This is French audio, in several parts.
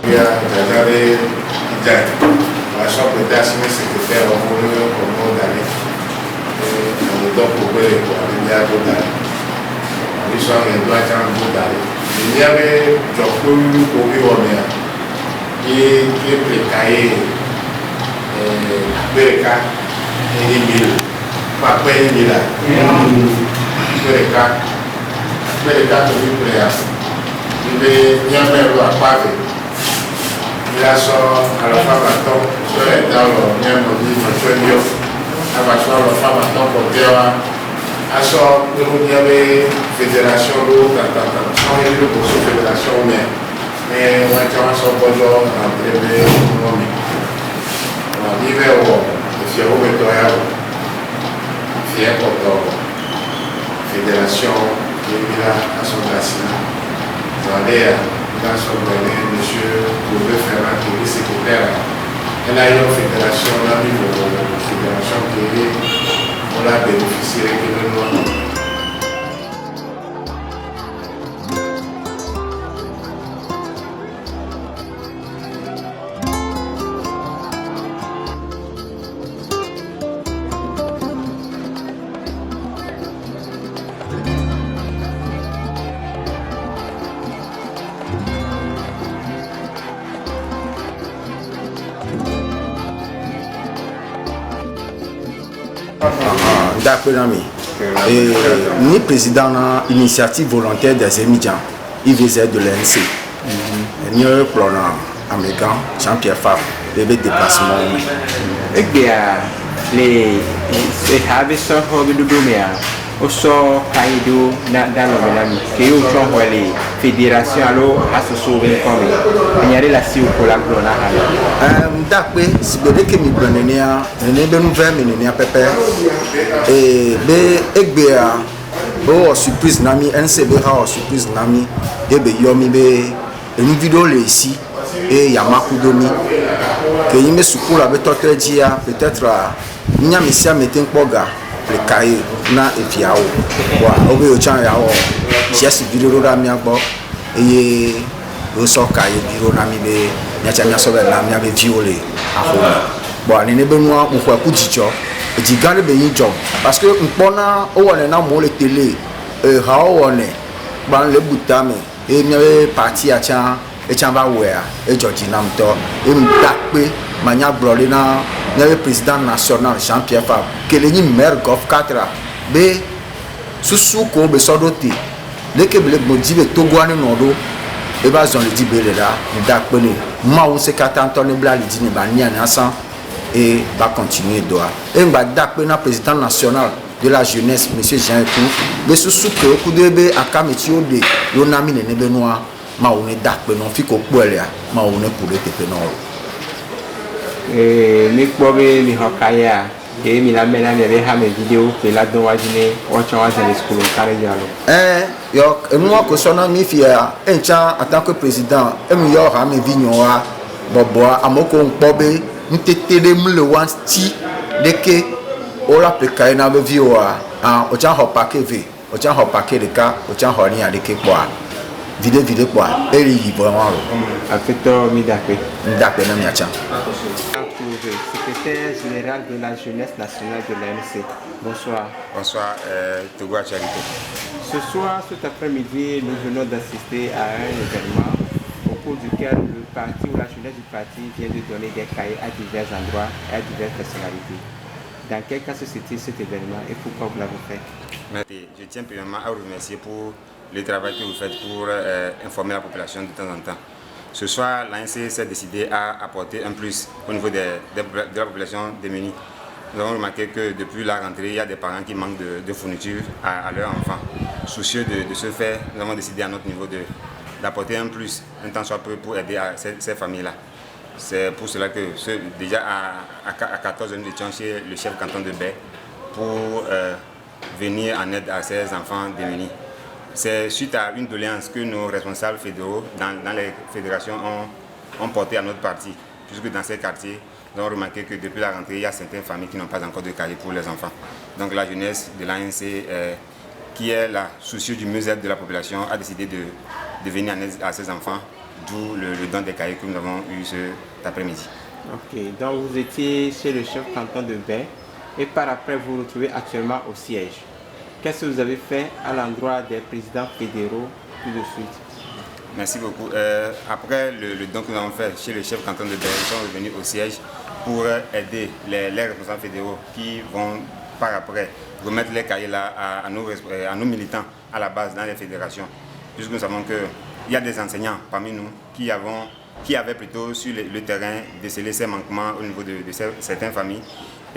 Il y a Jajare Idjaï, la chambre d'assumer secrétaire au monde d'aller. On est donc pour les milliards d'aller. Ils sont les doigts d'aller. Il y avait Jokoulu Obi-Wane qui est précaillé, Bereka et Emile. Pas près Emile. Bereka pour lui. Il y a même la pavé. Il a son à la femme à temps, sur les dents, il y a un mobile, il y a la femme à temps pour dire à son, il y avait fédération, l'autre, on a eu le poursuit fédération, mais on a été son bonjour en privé, on a dit vers le Fierro Métoyal, fier pour la fédération, qui est mis là à son racine. Dans son domaine, monsieur Gouvet Ferrand, qui est secrétaire, elle a eu une fédération, on a mis une fédération qui on a bénéficié régulièrement. Et ni président de l'initiative volontaire des émigrants, il visait de l'NC. Ni plan américain, Jean-Pierre Favre, les déplacements. Et bien, les habitants au sort caïdo dans le qui est au champ les fédérations alors à se sauver comme il y a la si pour la d'après si vous voulez que nous prenions une nouvelle menée à pépé et bien oh surprise nami NCB ha surprise nami et bien yomi be une vidéo là ici et Yamaku Domi que il me secoue avec d'autres dia peut-être nya mesia metin poga le cahier na efiao wa obe o chan yawo just vidéo là mi agbo et o so cahier biro na mi be nya cha nya so be na mi be violé aho bon ani ne be no mo kwa ku jijo e gane be yin job parce que mpona o wona na mo le télé ha o wona ban le butame e mi parti a chan e chan ba we a e George Namto e mdakpe manya blori na le président national Jean-Pierre Favre que le maire Gof 4 be susu ko be sodoti le ke ble modi be togwani nodo e ba zon le di be là mdakpe ni ma on se katanto ne bla le di ne ba ni anasan et va continuer doa et mba dakpe na président national de la jeunesse monsieur Jean Etou be susu ko ku de be akameti ode yo na mi ne be noa ma on e dakpe non fi ko poelia ma on e pour le tepe no mi kpobe mi hokaya et mi la mena mi ha me vidéo que la don wajine o chwa za les school kare jalo yo moi ko sona mi fia encha en tant que président e mi yo ha me vignoa bobo amoko nkpobe ntetele mle wan ti deke o la prekai na be vioa o cha ho pakeve o cha ho pakere ka o cha ho ni adeke kwa vide kwa eri yibo wan afeto mi dakpe na mi acha secrétaire général de la jeunesse nationale de l'ANC. Bonsoir. Bonsoir, Togo à Charité. Ce soir, cet après-midi, nous venons d'assister à un événement au cours duquel le parti ou la jeunesse du parti vient de donner des cahiers à divers endroits et à diverses personnalités. Dans quel cas se situe cet événement et pourquoi vous l'avez fait? Merci. Je tiens premièrement à vous remercier pour le travail que vous faites pour informer la population de temps en temps. Ce soir, l'ANC s'est décidé à apporter un plus au niveau de la population démunie. Nous avons remarqué que depuis la rentrée, il y a des parents qui manquent de fournitures à leurs enfants. Soucieux de ce fait, nous avons décidé à notre niveau d'apporter un plus, un temps soit peu, pour aider à ces familles-là. C'est pour cela que déjà à 14 ans, nous étions chez le chef canton de Baie pour venir en aide à ces enfants démunis. C'est suite à une doléance que nos responsables fédéraux dans les fédérations ont porté à notre parti. Puisque dans ces quartiers, nous avons remarqué que depuis la rentrée, il y a certaines familles qui n'ont pas encore de cahiers pour les enfants. Donc la jeunesse de l'ANC, qui est la soucieuse du mieux-être de la population, a décidé de venir en aide à ces enfants, d'où le don des cahiers que nous avons eu cet après-midi. Ok, donc vous étiez chez le chef canton de Baie et par après vous vous retrouvez actuellement au siège. Qu'est-ce que vous avez fait à l'endroit des présidents fédéraux tout de suite? Merci beaucoup. Après le don que nous avons fait chez le chef canton de Baie, nous sommes revenus au siège pour aider les responsables fédéraux qui vont par après remettre les cahiers là à nos militants à la base dans les fédérations. Puisque nous savons qu'il y a des enseignants parmi nous qui avaient plutôt sur le terrain décelé ces manquements au niveau de certaines familles.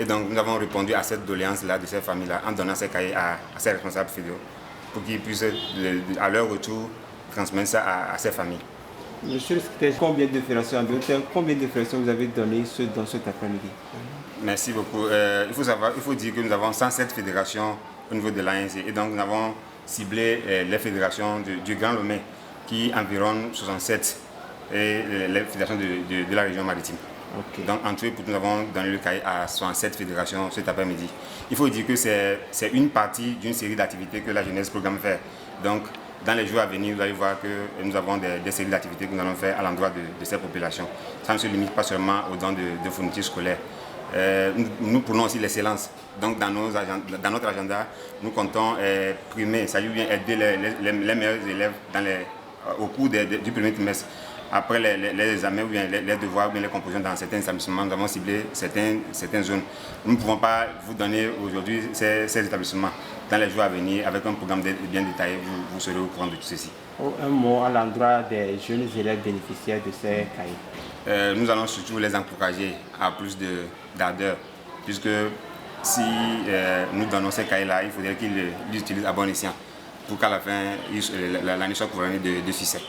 Et donc nous avons répondu à cette doléance-là de ces familles-là en donnant ces cahiers à ces responsables fédéraux pour qu'ils puissent à leur retour transmettre ça à ces familles. Monsieur le secrétaire, combien de fédérations vous avez donné dans cet après-midi? Merci beaucoup. Il faut dire que nous avons 107 fédérations au niveau de l'ANC et donc nous avons ciblé les fédérations du Grand Lomé qui environnent 67 et les fédérations de la région maritime. Okay. Donc en tout, nous avons donné le cahier à 67 fédérations cet après-midi. Il faut dire que c'est une partie d'une série d'activités que la jeunesse programme faire. Donc dans les jours à venir, vous allez voir que nous avons des séries d'activités que nous allons faire à l'endroit de ces populations. Ça ne se limite pas seulement aux dons de fournitures scolaires. Nous prenons aussi l'excellence. Donc dans notre agenda, nous comptons primer, ça veut bien aider les meilleurs élèves au cours du premier trimestre. Après les examens ou bien les devoirs ou bien les compositions dans certains établissements, nous avons ciblé certaines zones. Nous ne pouvons pas vous donner aujourd'hui ces établissements. Dans les jours à venir, avec un programme bien détaillé, vous serez au courant de tout ceci. Un mot à l'endroit des jeunes élèves bénéficiaires de ces cahiers. Nous allons surtout les encourager à plus d'ardeur, puisque si nous donnons ces cahiers-là, il faudrait qu'ils les utilisent à bon escient pour qu'à la fin, l'année soit couronnée de succès.